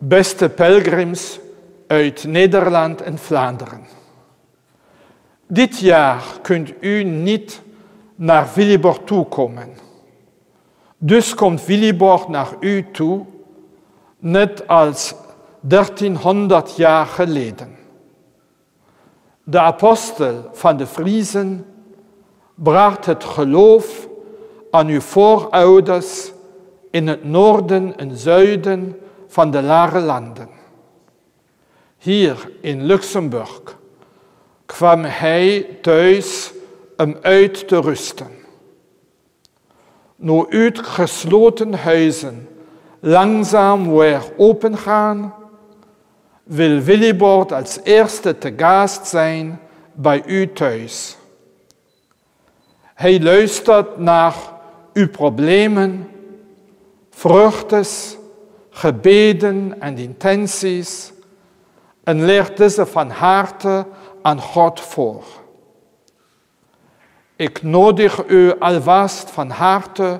Beste pelgrims uit Nederland en Vlaanderen. Dit jaar kunt u niet naar Willibrord toekomen. Dus komt Willibrord naar u toe, net als 1300 jaar geleden. De apostel van de Friezen bracht het geloof aan uw voorouders in het noorden en zuiden van de Lage Landen. Hier in Luxemburg kwam hij thuis om uit te rusten. Nu uit gesloten huizen langzaam weer opengaan, wil Willibrord als eerste te gast zijn bij u thuis. Hij luistert naar uw problemen, vreugdes, gebeden en intenties en leert deze van harte aan God voor. Ik nodig u alvast van harte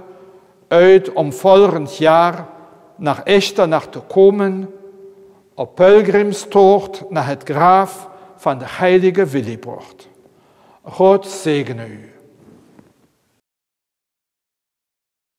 uit om volgend jaar naar Echternach te komen op pelgrimstocht naar het graf van de heilige Willibrord. God zegene u.